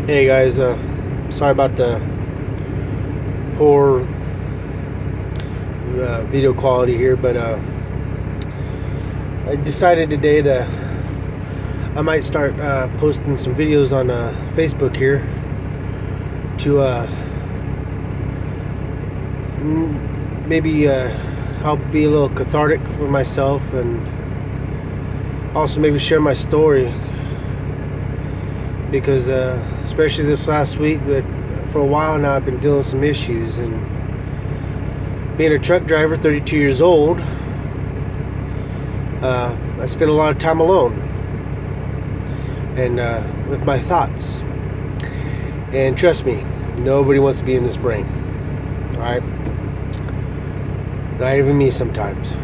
Hey guys, sorry about the poor video quality here, but I decided today I might start posting some videos on Facebook here to maybe help be a little cathartic for myself, and also maybe share my story, because especially this last week, but for a while now I've been dealing with some issues. And being a truck driver, 32 years old, I spend a lot of time alone and with my thoughts. And trust me, nobody wants to be in this brain. Alright? Not even me sometimes.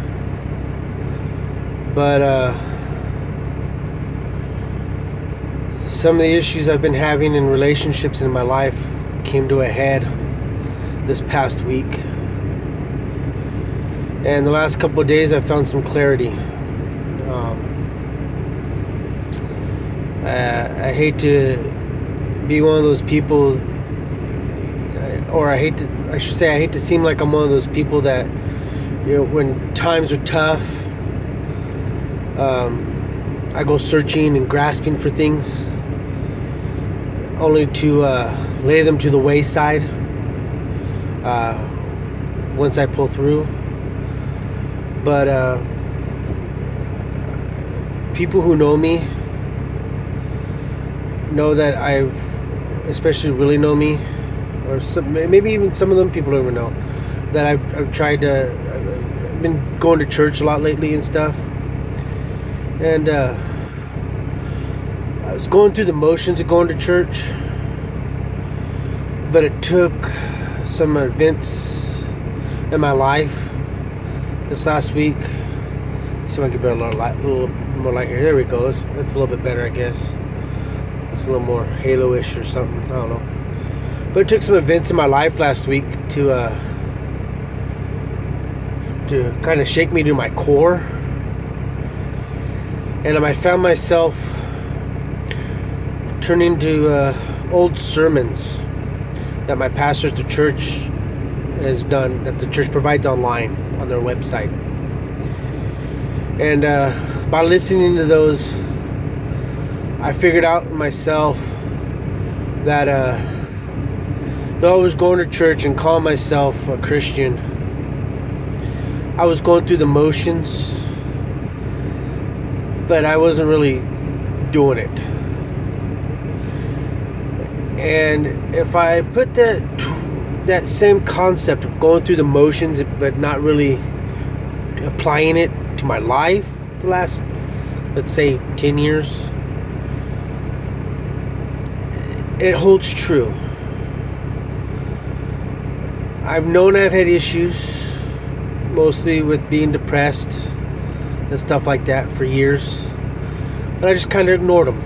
But some of the issues I've been having in relationships in my life came to a head this past week. And the last couple of days I've found some clarity. I hate to be one of those people, or I hate to seem like I'm one of those people that, when times are tough, I go searching and grasping for things, only to lay them to the wayside once I pull through. But people who know me know that especially really know me, or maybe even some of them people don't even know, that I've been going to church a lot lately and stuff. And I was going through the motions of going to church, but it took some events in my life this last week. See if I can get a little more light here. There we go. That's a little bit better, I guess. It's a little more halo-ish or something. I don't know. But it took some events in my life last week to kind of shake me to my core. And I found myself turning to old sermons that my pastor at the church has done, that the church provides online on their website. And by listening to those, I figured out myself that though I was going to church and calling myself a Christian, I was going through the motions, but I wasn't really doing it. And if I put that same concept of going through the motions but not really applying it to my life the last, let's say, 10 years, it holds true. I've known I've had issues, mostly with being depressed and stuff like that, for years, but I just kind of ignored them.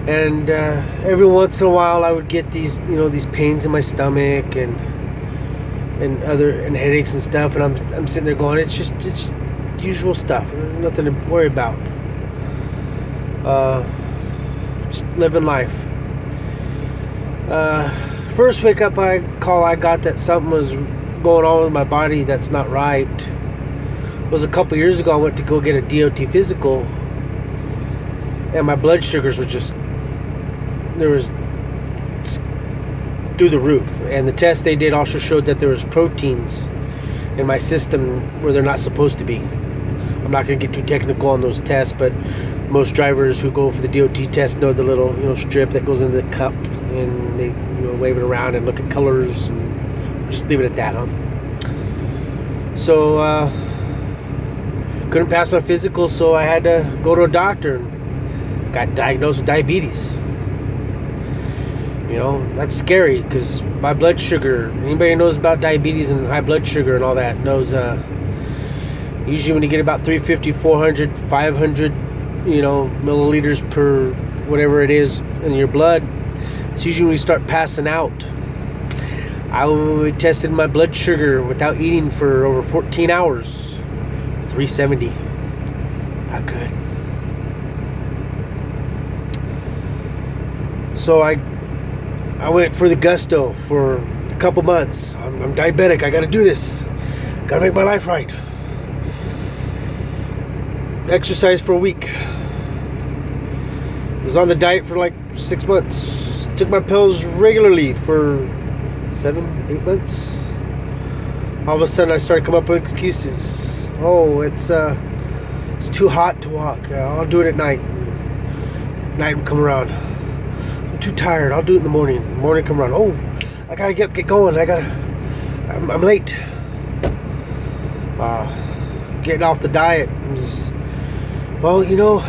And every once in a while I would get these pains in my stomach and headaches and stuff, and I'm sitting there going, it's just usual stuff, nothing to worry about. Just living life. First wake up call I got that something was going on with my body that's not right was a couple years ago. I went to go get a DOT physical, and my blood sugars were through the roof. And the test they did also showed that there was proteins in my system where they're not supposed to be. I'm not going to get too technical on those tests, but most drivers who go for the DOT test know the little strip that goes into the cup, and they wave it around and look at colors, and just leave it at that, huh? So couldn't pass my physical, so I had to go to a doctor and got diagnosed with diabetes. That's scary, because my blood sugar, anybody who knows about diabetes and high blood sugar and all that knows, usually when you get about 350, 400, 500, milliliters per whatever it is in your blood, it's usually when you start passing out. I tested my blood sugar without eating for over 14 hours. 370. Not good. So I went for the gusto for a couple months. I'm diabetic. I got to do this. Got to make my life right. Exercise for a week. Was on the diet for like 6 months. Took my pills regularly for 7-8 months. All of a sudden I started coming up with excuses. Oh, it's too hot to walk. I'll do it at night. Night will come around. I'm too tired. I'll do it in the morning. Morning come around. Oh, I gotta get going. I'm late. Getting off the diet. Well, you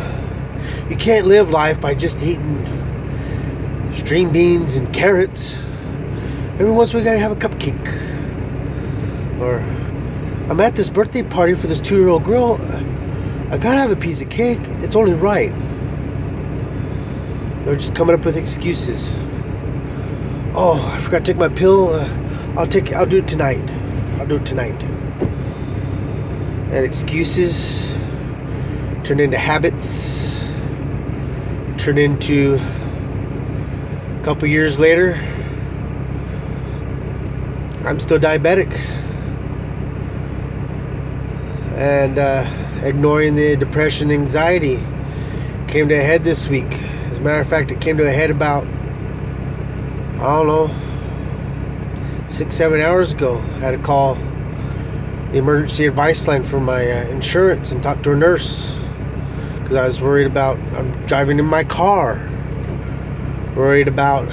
can't live life by just eating string beans and carrots. Every once in a while, you gotta have a cupcake. Or, I'm at this birthday party for this 2-year-old girl. I gotta have a piece of cake. It's only right. They're just coming up with excuses. Oh, I forgot to take my pill. I'll do it tonight. I'll do it tonight. And excuses turn into habits. Turn into a couple years later, I'm still diabetic. And ignoring the depression, anxiety came to a head this week. As a matter of fact, it came to a head about, 6-7 hours ago. I had to call the emergency advice line for my insurance and talk to a nurse because I was worried about, I'm driving in my car, worried about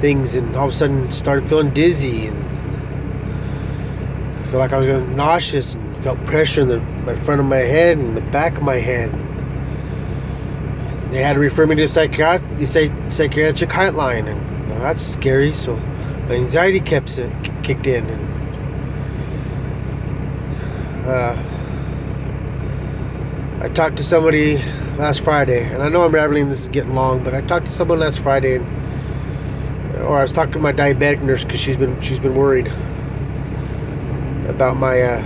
things, and all of a sudden started feeling dizzy and I felt like I was going nauseous and felt pressure in the front of my head and the back of my head. They had to refer me to the psychiatric hotline, and that's scary. So my anxiety kicked in, and I talked to somebody last Friday, and I know I'm rambling, this is getting long, but I talked to someone last Friday, or I was talking to my diabetic nurse because she's been worried about my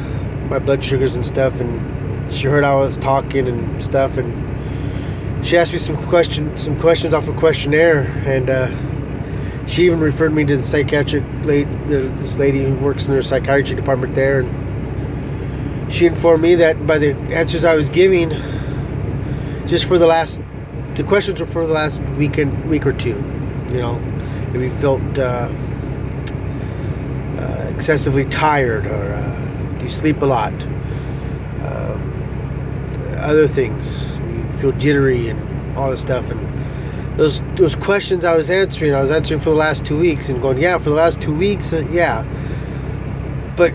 blood sugars and stuff, and she heard I was talking and stuff, and she asked me some questions off a questionnaire, and she even referred me to the psychiatric this lady who works in their psychiatry department there, and she informed me that by the answers I was giving, the questions were for the last week or two. If you felt excessively tired, or do you sleep a lot, other things, you feel jittery and all this stuff, and those questions I was answering for the last 2 weeks, and going, yeah, for the last 2 weeks, yeah. But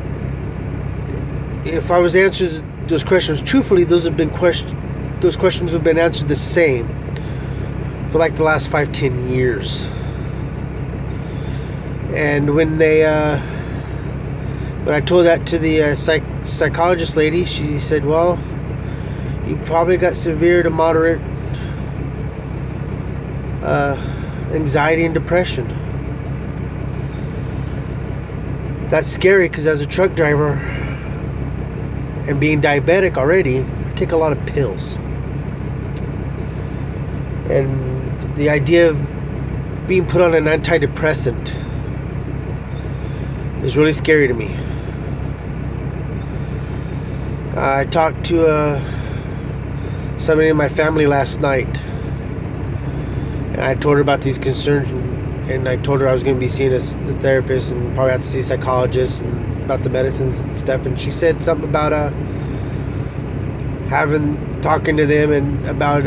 if I was answering those questions truthfully, those questions have been answered the same for like the last 5-10 years. And when I told that to the psychologist lady, she said, well, you probably got severe to moderate anxiety and depression. That's scary because as a truck driver and being diabetic already, I take a lot of pills. And the idea of being put on an antidepressant is really scary to me. I talked to somebody in my family last night, and I told her about these concerns, and I told her I was going to be seeing a therapist and probably have to see a psychologist and about the medicines and stuff, and she said something about talking to them and about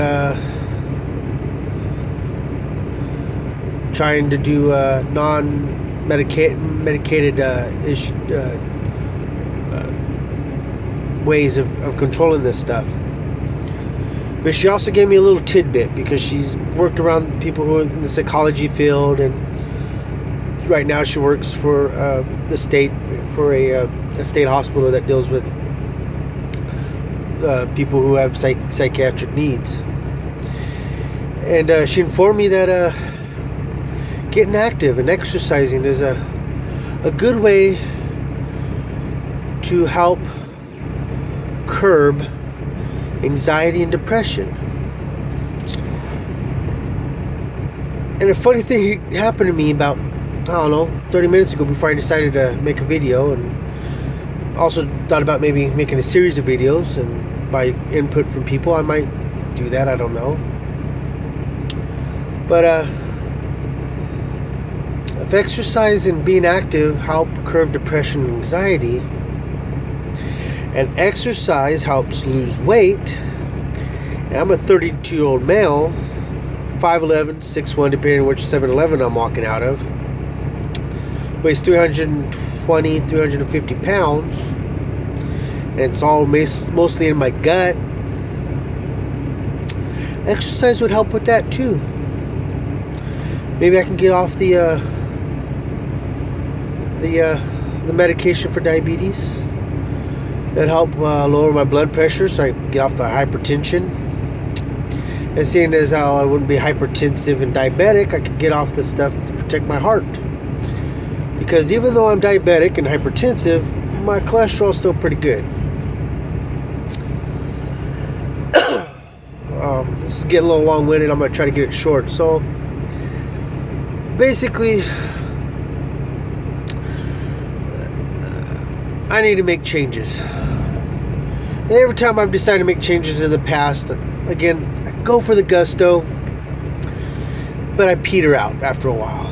trying to do non-medicated ways of controlling this stuff. But she also gave me a little tidbit because she's worked around people who are in the psychology field, and right now she works for the state, for a state hospital that deals with people who have psychiatric needs. And she informed me that getting active and exercising is a good way to help curb anxiety and depression. And a funny thing happened to me about, I don't know, 30 minutes ago before I decided to make a video, and also thought about maybe making a series of videos, and by input from people I might do that, I don't know. But if exercise and being active help curb depression and anxiety, and exercise helps lose weight, and I'm a 32-year-old male, 5'11", 6'1", depending on which 7-Eleven I'm walking out of, weighs 320, 350 pounds, and it's all mostly in my gut. Exercise would help with that too. Maybe I can get off the medication for diabetes. That'd help lower my blood pressure, so I can get off the hypertension. And seeing as how I wouldn't be hypertensive and diabetic, I could get off the stuff to protect my heart. Because even though I'm diabetic and hypertensive, my cholesterol is still pretty good. This is getting a little long-winded. I'm going to try to get it short. So, basically, I need to make changes. And every time I've decided to make changes in the past, again, I go for the gusto, but I peter out after a while.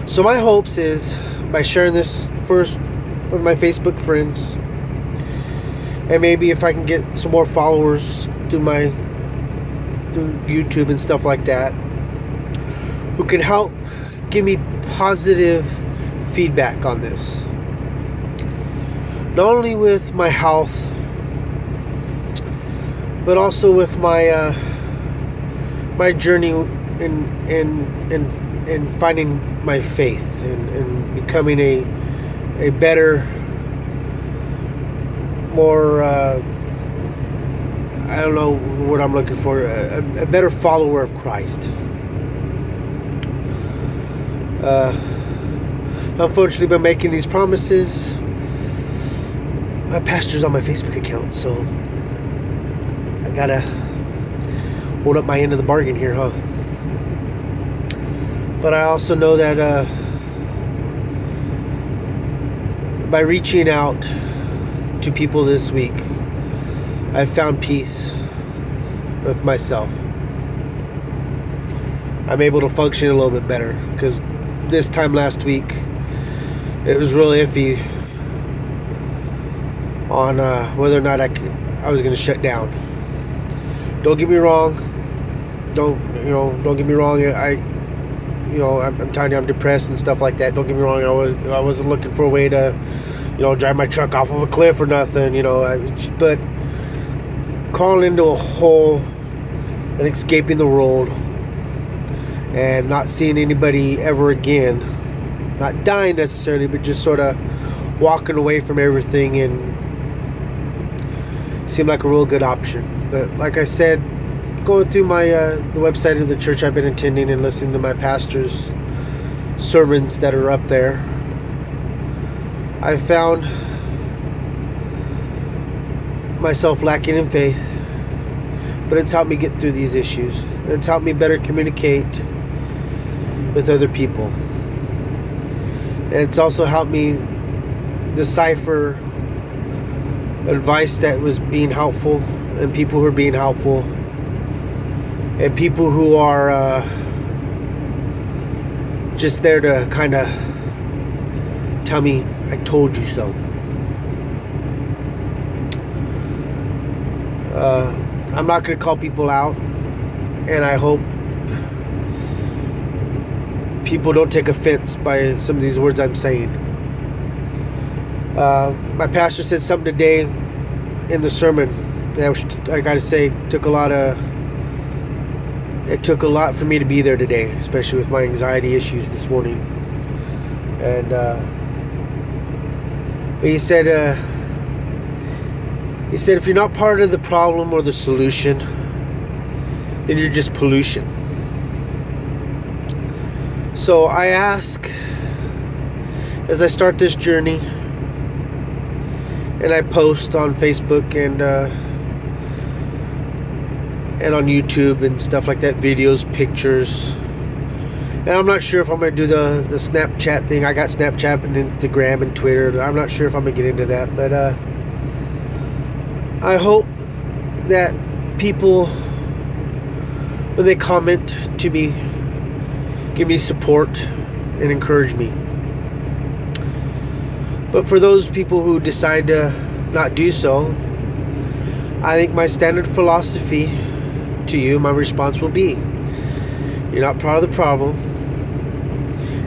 So my hopes is, by sharing this first with my Facebook friends, and maybe if I can get some more followers through YouTube and stuff like that, who can help give me positive feedback on this. Not only with my health, but also with my my journey in finding my faith and becoming a better, more I don't know the word I'm looking for, a better follower of Christ. Unfortunately, by making these promises, my pastor's on my Facebook account, so I gotta hold up my end of the bargain here, huh? But I also know that by reaching out to people this week, I've found peace with myself. I'm able to function a little bit better, because this time last week it was really iffy on whether or not I was going to shut down. Don't get me wrong. Don't get me wrong. I'm telling you, I'm depressed and stuff like that. Don't get me wrong. I wasn't looking for a way to, drive my truck off of a cliff or nothing. But crawling into a hole and escaping the world and not seeing anybody ever again, not dying necessarily, but just sort of walking away from everything, and seemed like a real good option. But like I said, going through my the website of the church I've been attending and listening to my pastor's sermons that are up there, I found myself lacking in faith, but it's helped me get through these issues. It's helped me better communicate with other people. And it's also helped me decipher advice that was being helpful, and people who are being helpful, and people who are just there to kind of tell me, I told you so. I'm not going to call people out, and I hope people don't take offense by some of these words I'm saying. My pastor said something today in the sermon that I gotta say took a lot for me to be there today, especially with my anxiety issues this morning. And he said if you're not part of the problem or the solution, then you're just pollution. So I ask, as I start this journey, and I post on Facebook and on YouTube and stuff like that, videos, pictures, And I'm not sure if I'm going to do the Snapchat thing. I got Snapchat and Instagram and Twitter. I'm not sure if I'm going to get into that. But I hope that people, when they comment to me, give me support and encourage me. But for those people who decide to not do so, I think my standard philosophy to you, my response will be, you're not part of the problem,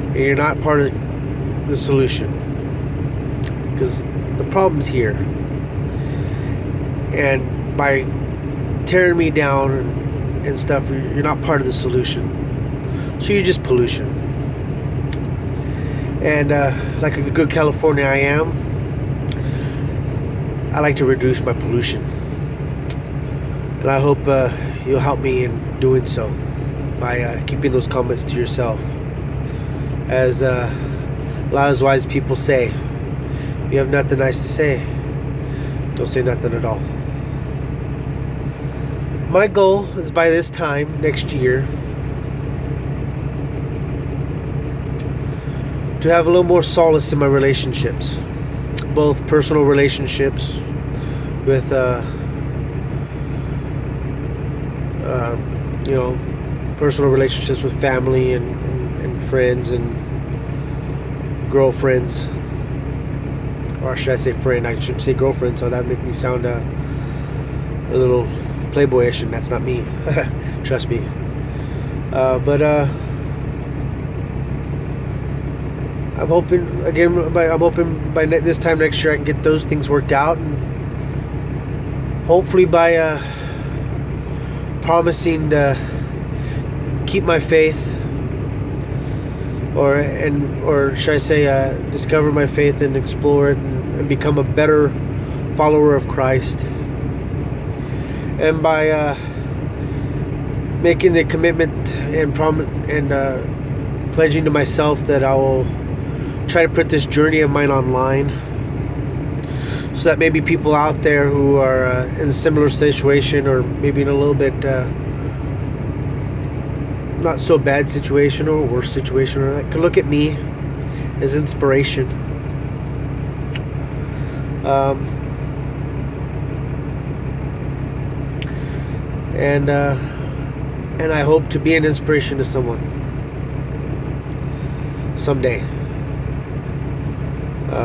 and you're not part of the solution. Because the problem's here. And by tearing me down and stuff, you're not part of the solution. So you're just pollution. And like the good California I am, I like to reduce my pollution. And I hope you'll help me in doing so by keeping those comments to yourself. As a lot of wise people say, if you have nothing nice to say, don't say nothing at all. My goal is by this time next year to have a little more solace in my relationships, both personal relationships with personal relationships with family and friends and girlfriends, or should I say friend? I should say girlfriend, so that make me sound a little playboyish, and that's not me. Trust me. But I'm hoping by this time next year I can get those things worked out, and hopefully by promising to keep my faith, or should I say discover my faith and explore it and become a better follower of Christ, and by making the commitment and pledging to myself that I will try to put this journey of mine online, so that maybe people out there who are in a similar situation, or maybe in a little bit not so bad situation or worse situation, or that could look at me as inspiration. And I hope to be an inspiration to someone someday.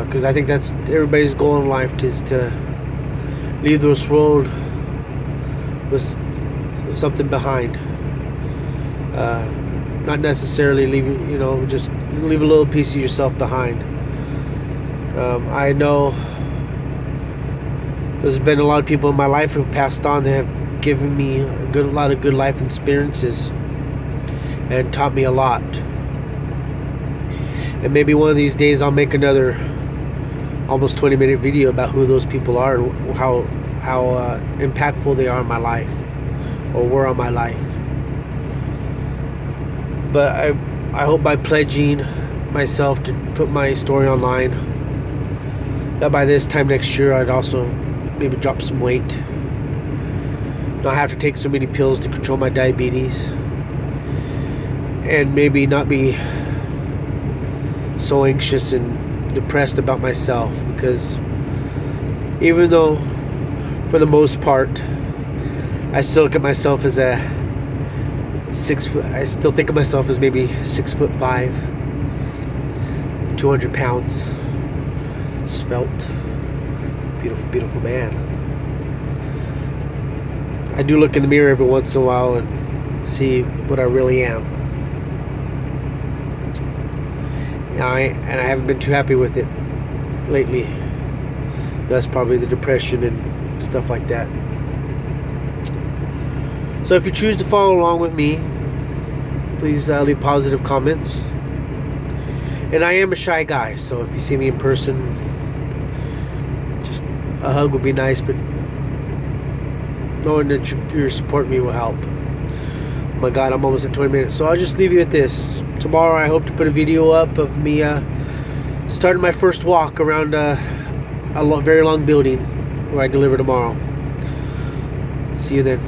Because I think that's everybody's goal in life, is to leave this world with something behind. Not necessarily leaving, just leave a little piece of yourself behind. I know there's been a lot of people in my life who've passed on that have given me a lot of good life experiences and taught me a lot. And maybe one of these days I'll make another almost 20-minute video about who those people are and how impactful they are in my life, or were on my life. But I hope by pledging myself to put my story online, that by this time next year I'd also maybe drop some weight, not have to take so many pills to control my diabetes, and maybe not be so anxious and depressed about myself. Because even though for the most part I still look at myself as I still think of myself as maybe 6'5", 200 pounds, svelte, beautiful man. I do look in the mirror every once in a while and see what I really am. And I haven't been too happy with it lately. That's probably the depression and stuff like that. So if you choose to follow along with me, please leave positive comments. And I am a shy guy, so if you see me in person, just a hug would be nice, but knowing that you support me will help. Oh my God, I'm almost at 20 minutes, so I'll just leave you with this. Tomorrow I hope to put a video up of me starting my first walk around a very long building where I deliver tomorrow. See you then.